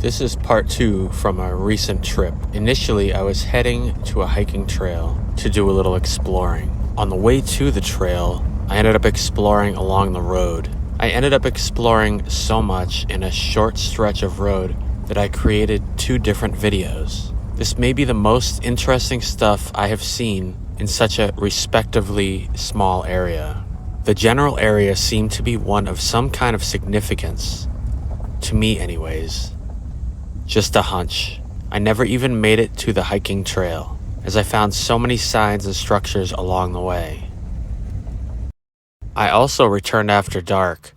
This is part 2 from a recent trip. Initially, I was heading to a hiking trail to do a little exploring. On the way to the trail, I ended up exploring along the road. I ended up exploring so much in a short stretch of road that I created 2 different videos. This may be the most interesting stuff I have seen in such a respectively small area. The general area seemed to be one of some kind of significance. To me anyways. Just a hunch. I never even made it to the hiking trail, as I found so many signs and structures along the way. I also returned after dark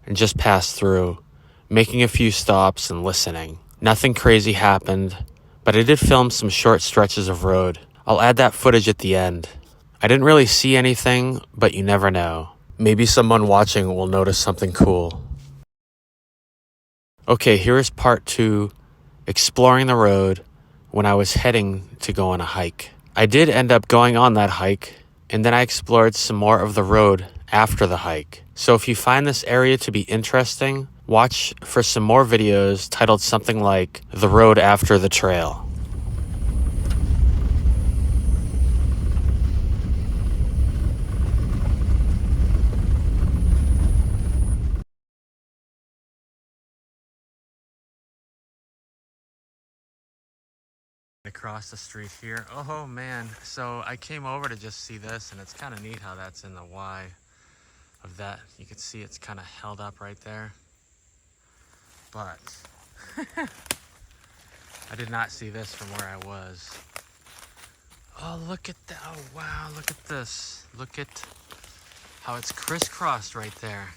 and just passed through, making a few stops and listening. Nothing crazy happened, but I did film some short stretches of road. I'll add that footage at the end. I didn't really see anything, but you never know. Maybe someone watching will notice something cool. Okay, here is part 2, exploring the road when I was heading to go on a hike. I did end up going on that hike, and then I explored some more of the road after the hike. So if you find this area to be interesting, watch for some more videos titled something like The Road After the Trail. Across the street here. Oh man, so I came over to just see this, and it's kind of neat how that's in the Y of that. You can see it's kind of held up right there, but I did not see this from where I was. Oh, look at that. Oh wow, look at this. Look at how it's crisscrossed right there.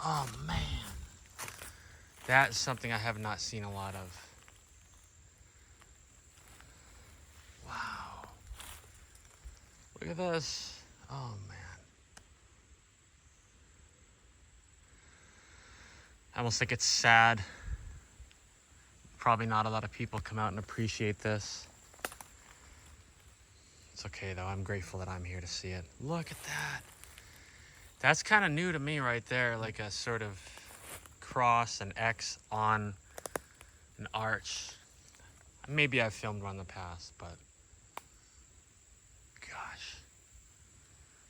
Oh man, that is something I have not seen a lot of. Wow. Look at this. Oh man. I almost think it's sad. Probably not a lot of people come out and appreciate this. It's okay though, I'm grateful that I'm here to see it. Look at that. That's kind of new to me right there, like a sort of cross, an X on an arch. Maybe I've filmed one in the past, but gosh,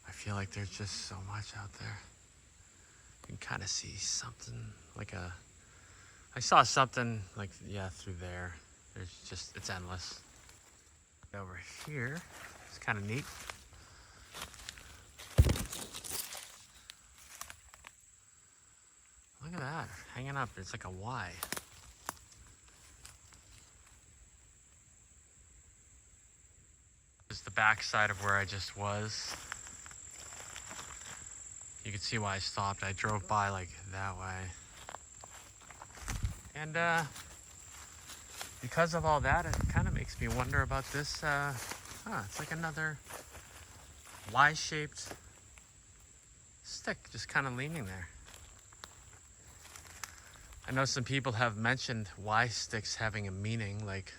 I feel like there's just so much out there. You can kind of see something like I saw something like, yeah, through there. There's just, it's endless. Over here, it's kind of neat. Look at that, hanging up, it's like a Y. This is the back side of where I just was. You can see why I stopped. I drove by like that way. And because of all that, it kind of makes me wonder about this. It's like another Y-shaped stick just kind of leaning there. I know some people have mentioned Y sticks having a meaning, like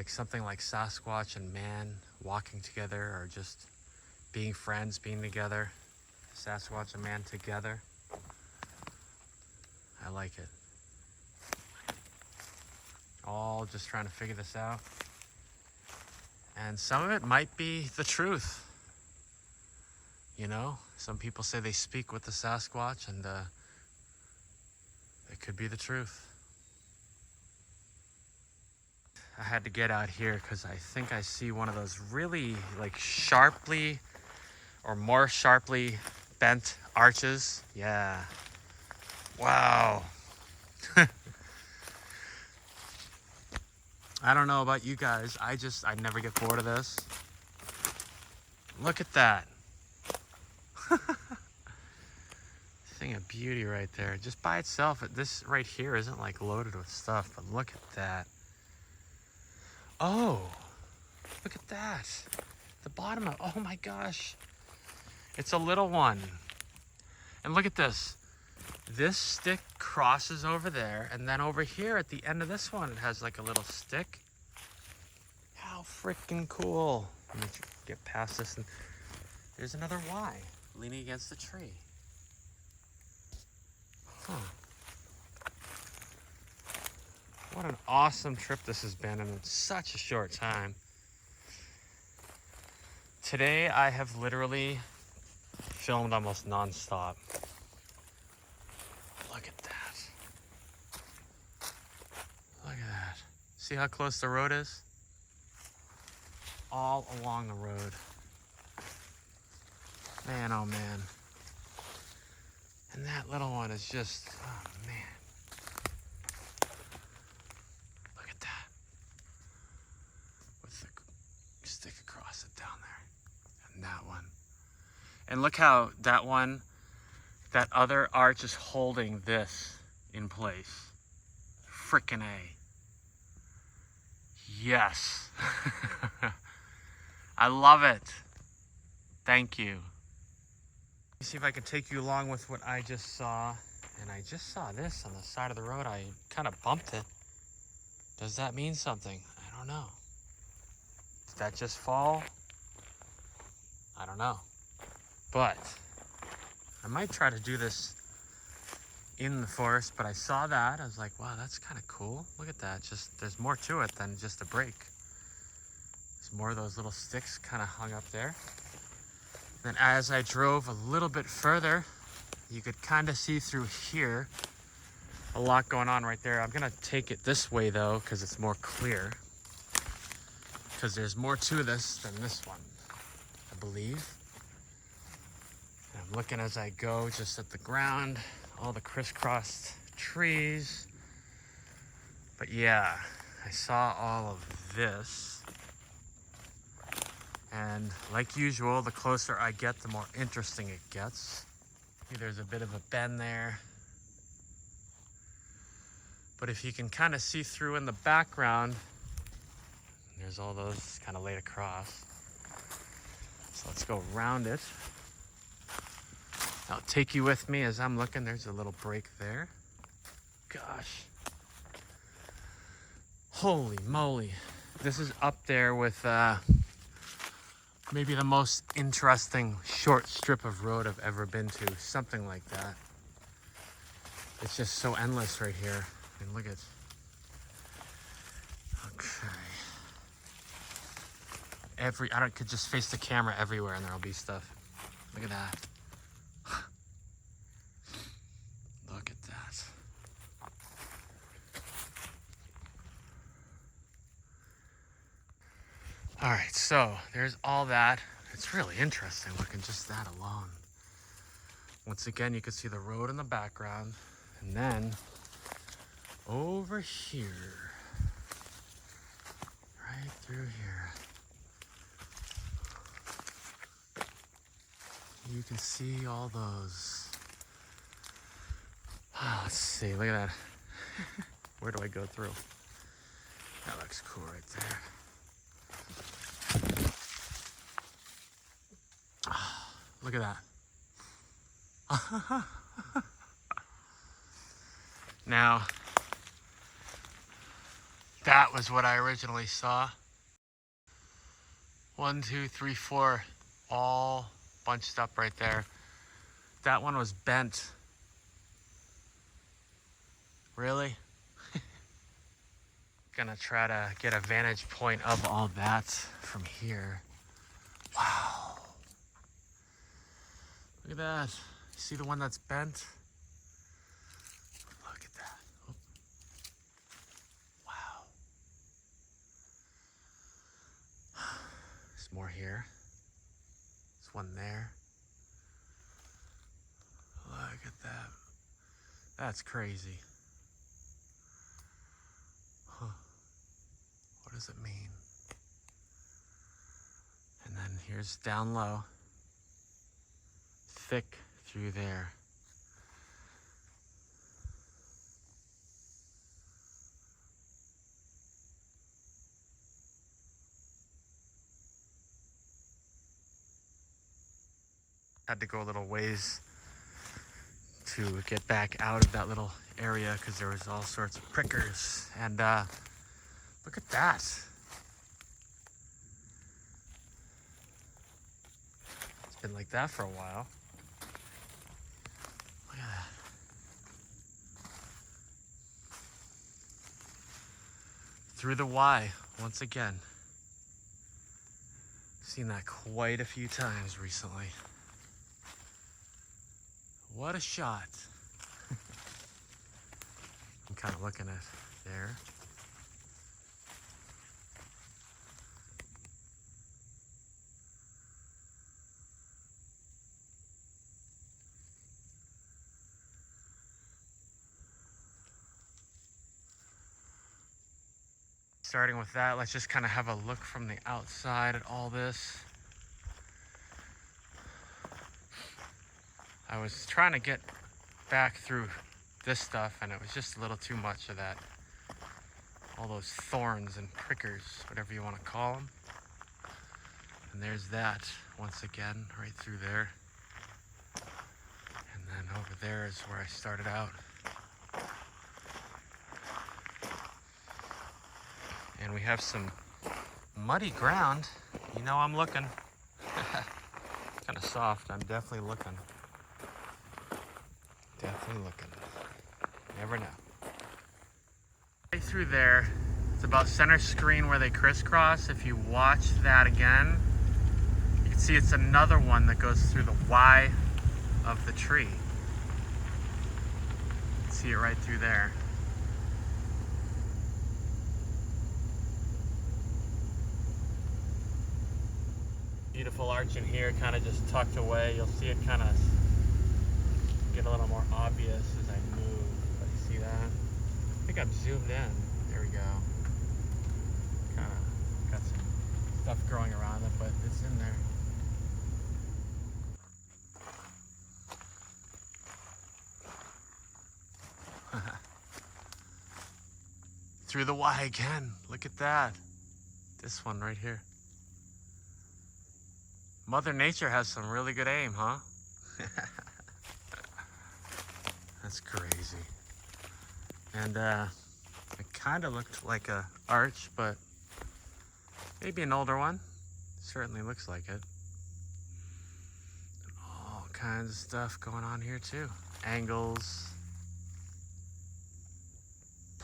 something like Sasquatch and man walking together, or just being friends, being together. Sasquatch and man together. I like it. All just trying to figure this out. And some of it might be the truth. You know, some people say they speak with the Sasquatch, and it could be the truth. I had to get out here because I think I see one of those really like sharply or more sharply bent arches. Yeah. Wow. I don't know about you guys. I never get bored of this. Look at that. Thing of beauty right there. Just by itself, this right here isn't like loaded with stuff, but look at that. Oh, look at that. The bottom of, oh my gosh. It's a little one. And look at this. This stick crosses over there, and then over here at the end of this one, it has like a little stick. How freaking cool. Let me get past this, and there's another Y leaning against the tree. Huh. What an awesome trip this has been in such a short time. Today I have literally filmed almost non-stop. Look at that. Look at that. See how close the road is? All along the road. Man, oh man. And that little one is just, oh man. Look at that. With the stick across it down there. And that one. And look how that one, that other arch is holding this in place. Frickin' A. Yes. I love it. Thank you. Let me see if I can take you along with what I just saw. And I just saw this on the side of the road. I kind of bumped it. Does that mean something? I don't know. Did that just fall? I don't know. But I might try to do this in the forest, but I saw that. I was like, wow, that's kind of cool. Look at that. Just there's more to it than just a break. There's more of those little sticks kind of hung up there. Then as I drove a little bit further, you could kind of see through here. A lot going on right there. I'm gonna take it this way though, because it's more clear. Because there's more to this than this one, I believe. And I'm looking as I go just at the ground, all the crisscrossed trees. But yeah, I saw all of this. And like usual, the closer I get, the more interesting it gets. See, there's a bit of a bend there. But if you can kind of see through in the background, there's all those kind of laid across. So let's go around it. I'll take you with me as I'm looking. There's a little break there. Gosh. Holy moly. This is up there with maybe the most interesting short strip of road I've ever been to. Something like that. It's just so endless right here. I mean, look at. Okay. I could just face the camera everywhere and there'll be stuff. Look at that. Look at that. All right, so there's all that. It's really interesting looking just that alone. Once again, you can see the road in the background. And then over here, right through here, you can see all those. Let's see, look at that. Where do I go through? That looks cool right there. Look at that. Now, that was what I originally saw. 1, 2, 3, 4, all bunched up right there. That one was bent. Really? Gonna try to get a vantage point of all that from here. Wow. Look at that. See the one that's bent? Look at that. Oh. Wow. There's more here. There's one there. Look at that. That's crazy. Huh. What does it mean? And then here's down low. Thick through there. Had to go a little ways to get back out of that little area because there was all sorts of prickers. And look at that. It's been like that for a while. Look at that. Through the Y once again. Seen that quite a few times recently. What a shot. I'm kind of looking at there. Starting with that, let's just kind of have a look from the outside at all this. I was trying to get back through this stuff and it was just a little too much of that. All those thorns and prickers, whatever you want to call them. And there's that once again, right through there. And then over there is where I started out. And we have some muddy ground. You know I'm looking. Kind of soft. I'm definitely looking. Definitely looking. Never know. Right through there, it's about center screen where they crisscross. If you watch that again, you can see it's another one that goes through the Y of the tree. You can see it right through there. Beautiful arch in here, kind of just tucked away. You'll see it kind of get a little more obvious as I move. But you see that? I think I'm zoomed in. There we go. Kind of got some stuff growing around it, but it's in there. Through the Y again. Look at that. This one right here. Mother Nature has some really good aim, huh? That's crazy. And it kind of looked like a arch, but maybe an older one. Certainly looks like it. All kinds of stuff going on here too. Angles.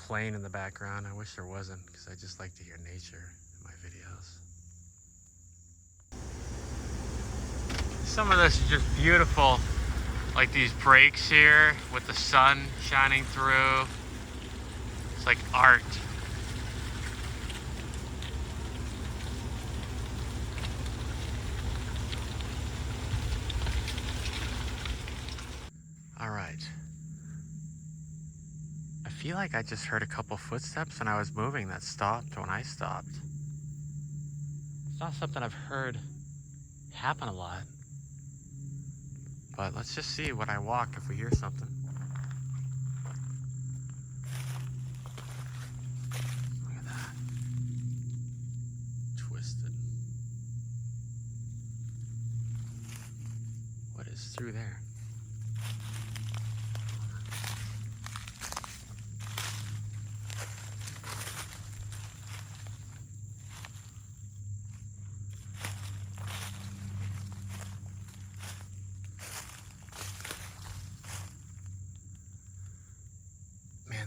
Plane in the background. I wish there wasn't, because I just like to hear nature in my videos. Some of this is just beautiful, like these breaks here with the sun shining through. It's like art. All right. I feel like I just heard a couple footsteps when I was moving that stopped when I stopped. It's not something I've heard happen a lot. But let's just see when I walk if we hear something. Look at that. Twisted. What is through there?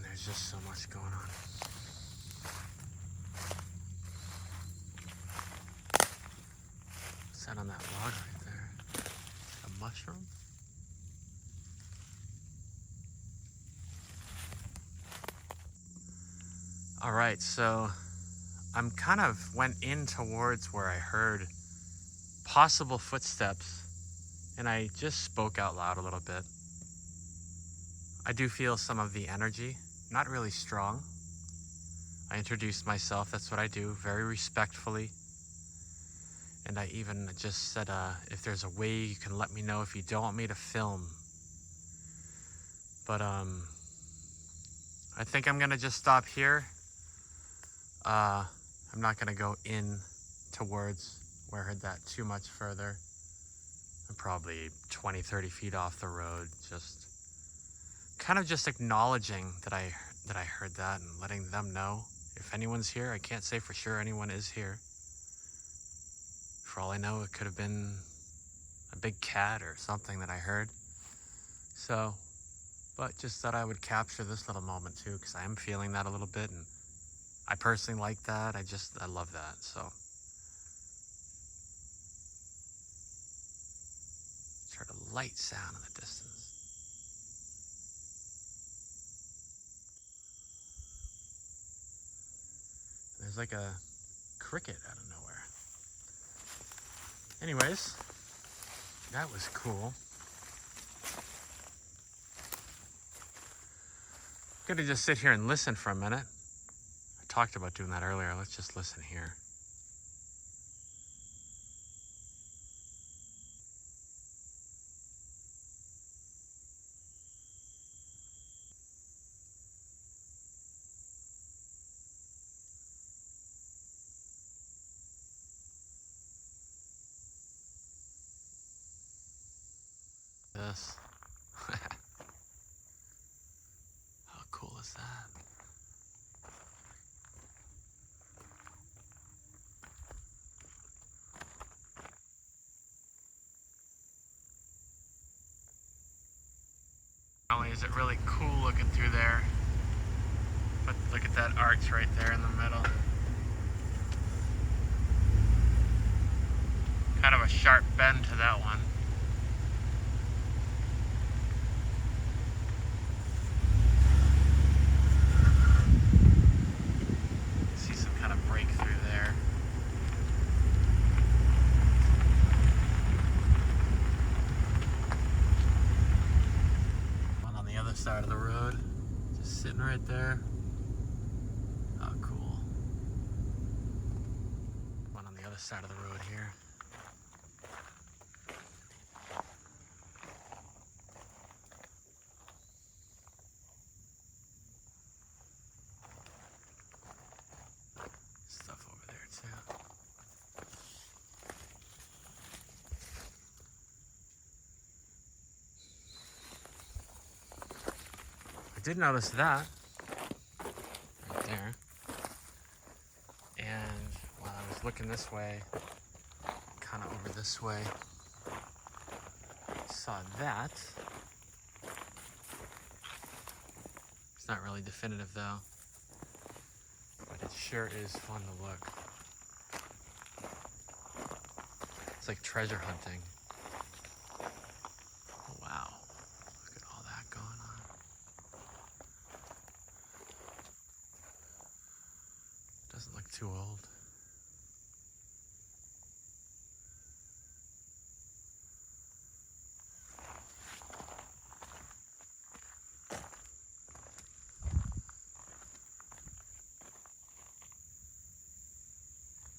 There's just so much going on. What's that on that log right there? A mushroom? All right, so I'm kind of went in towards where I heard possible footsteps, and I just spoke out loud a little bit. I do feel some of the energy. Not really strong. I introduced myself, that's what I do, very respectfully. And I even just said, if there's a way you can let me know if you don't want me to film. But I think I'm gonna just stop here. I'm not gonna go in towards where I heard that too much further. I'm probably 20, 30 feet off the road, just kind of just acknowledging that I heard that and letting them know if anyone's here. I can't say for sure anyone is here. For all I know, it could have been a big cat or something that I heard. So, but just thought I would capture this little moment too, because I am feeling that a little bit, and I personally like that. I love that. So just heard a light sound in the distance. There's like a cricket out of nowhere. Anyways, that was cool. I'm gonna just sit here and listen for a minute. I talked about doing that earlier. Let's just listen here. This. How cool is that? Not only is it really cool looking through there, but look at that arch right there in the middle. Kind of a sharp bend to that one. See some kind of breakthrough there. One on the other side of the road, just sitting right there. Oh, cool. One on the other side of the road here. Stuff over there too. I did notice that right there. And while I was looking this way, kind of over this way, saw that. It's not really definitive though, but it sure is fun to look. It's like treasure hunting. Oh, wow, look at all that going on. Doesn't look too old.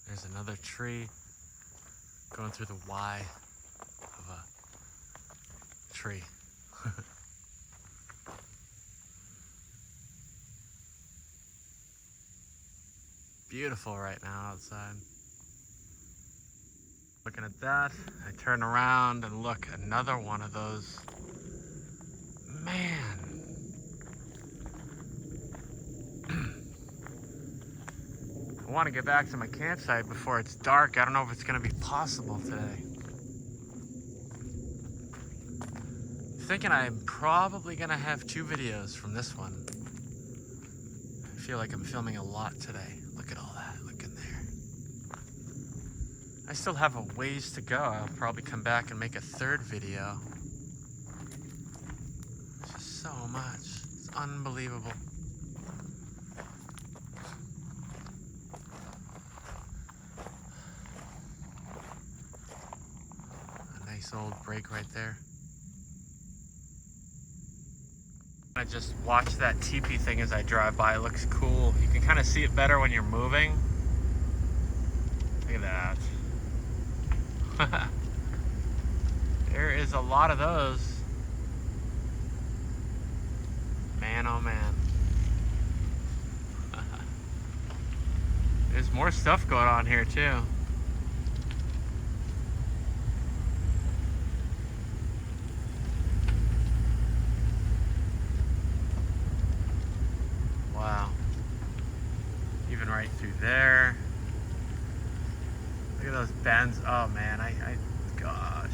There's another tree going through the Y of a tree. Beautiful right now outside. Looking at that, I turn around and look, another one of those. Man. I want to get back to my campsite before it's dark. I don't know if it's going to be possible today. I'm thinking I'm probably going to have 2 videos from this one. I feel like I'm filming a lot today. Look at all that. Look in there. I still have a ways to go. I'll probably come back and make a 3rd video. It's just so much. It's unbelievable. Nice old break right there. I just watch that teepee thing as I drive by. It looks cool. You can kind of see it better when you're moving. Look at that. There is a lot of those. Man, oh man. There's more stuff going on here too. Wow. Even right through there. Look at those bends. Oh man, gosh.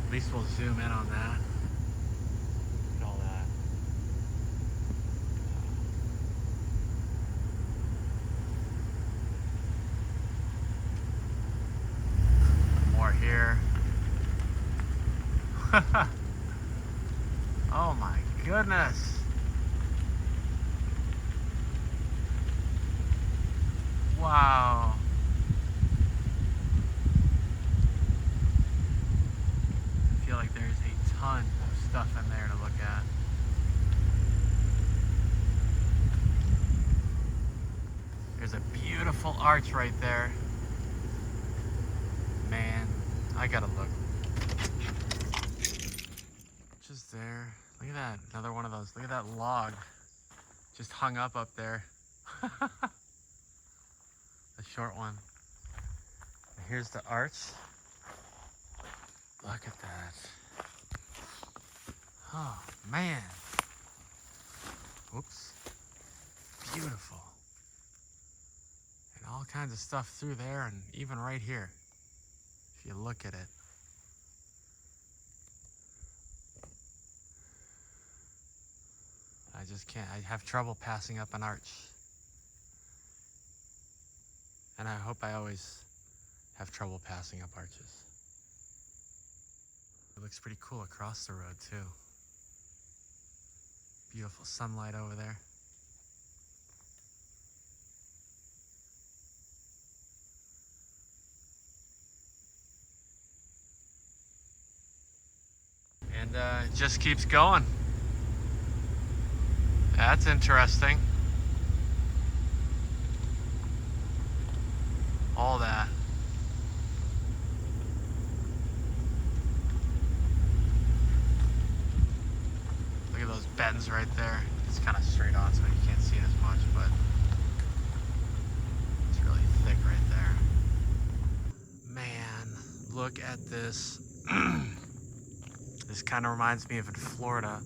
At least we'll zoom in on that. Look at all that. here. Oh my goodness. Wow. I feel like there's a ton of stuff in there to look at. There's a beautiful arch right there. Man, I gotta look. Just there. Look at that. Another one of those. Look at that log. Just hung up there. A short one. And here's the arch. Look at that. Oh, man. Oops. Beautiful. And all kinds of stuff through there and even right here. If you look at it. I just can't. I have trouble passing up an arch. And I hope I always have trouble passing up arches. It looks pretty cool across the road too. Beautiful sunlight over there. And it just keeps going. That's interesting. All that. Look at those bends right there. It's kind of straight on, so you can't see it as much, but it's really thick right there. Man, look at this. This kind of reminds me of in Florida.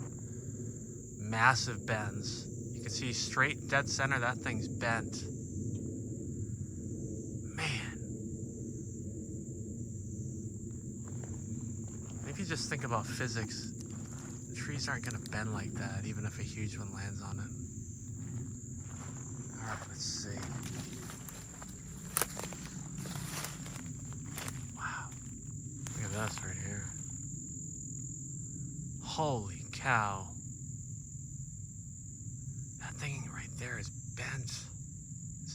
Massive bends. You can see straight dead center, that thing's bent. Man. If you just think about physics, trees aren't going to bend like that, even if a huge one lands on it. Alright, let's see. Wow. Look at this right here. Holy cow. That thing right there is bent.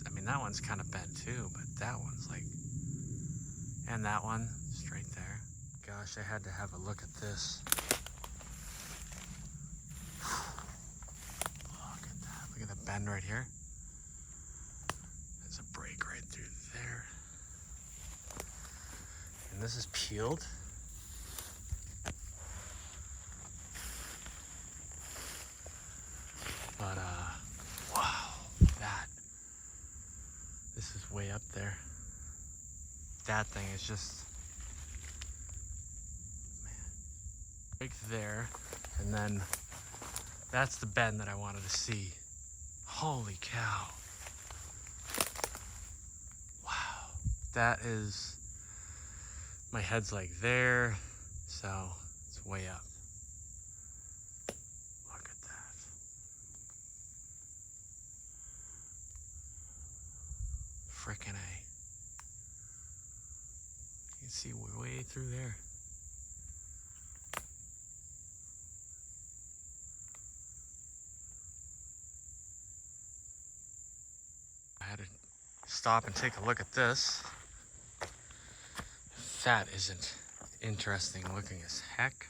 I mean, that one's kind of bent too, but that one's like... And that one, straight there. Gosh, I had to have a look at this. Look at that. Look at the bend right here. There's a break right through there. And this is peeled. But, wow, this is way up there. That thing is just, man, break there, and then that's the bend that I wanted to see. Holy cow. Wow, that is, my head's like there, so it's way up. Look at that. Frickin' A. You can see we're way through there. I had to stop and take a look at this. That isn't interesting looking as heck.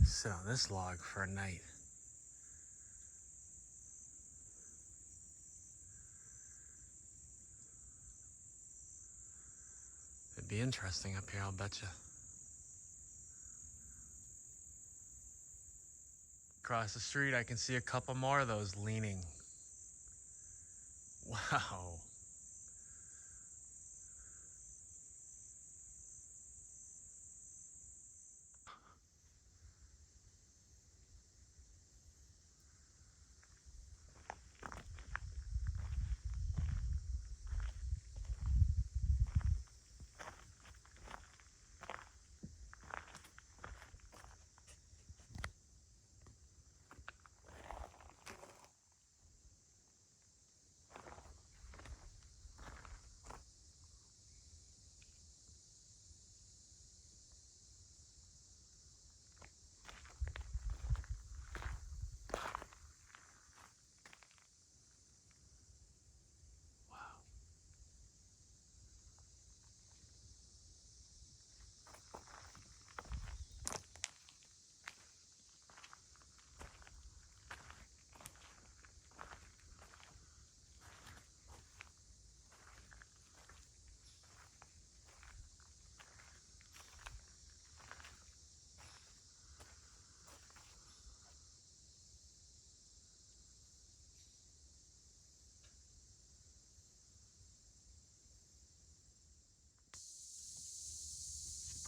So this log for a night. It'd be interesting up here, I'll betcha. Across the street, I can see a couple more of those leaning. Wow.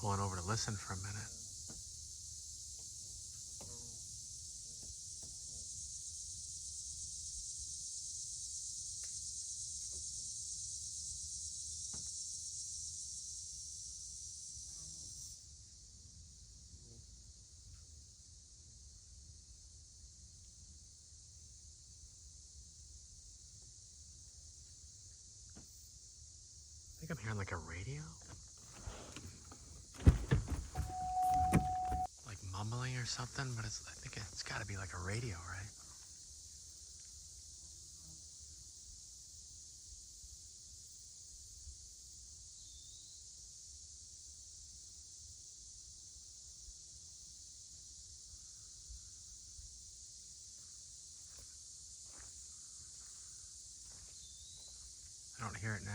pulling over to listen for a minute. I think I'm hearing like a radio. Like mumbling or something, but I think it's gotta be like a radio, right? I don't hear it now.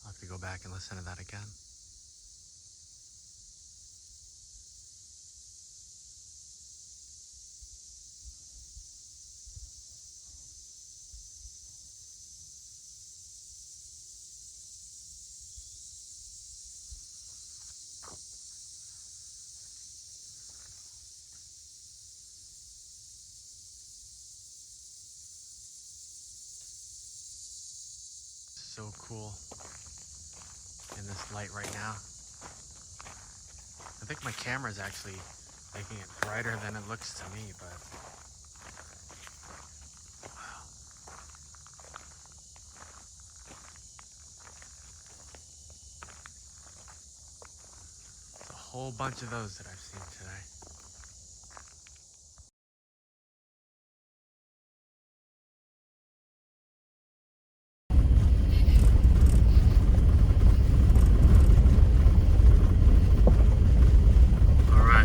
I'll have to go back and listen to that again. So cool in this light right now. I think my camera is actually making it brighter than it looks to me, but wow. There's a whole bunch of those that I've seen today.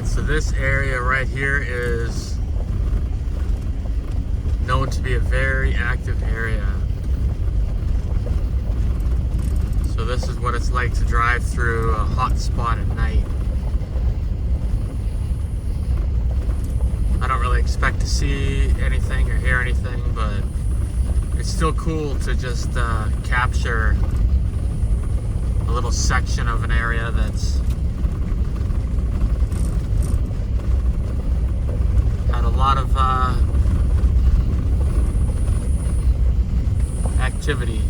So this area right here is known to be a very active area. So this is what it's like to drive through a hot spot at night. I don't really expect to see anything or hear anything, but it's still cool to just capture a little section of an area that's had a lot of activity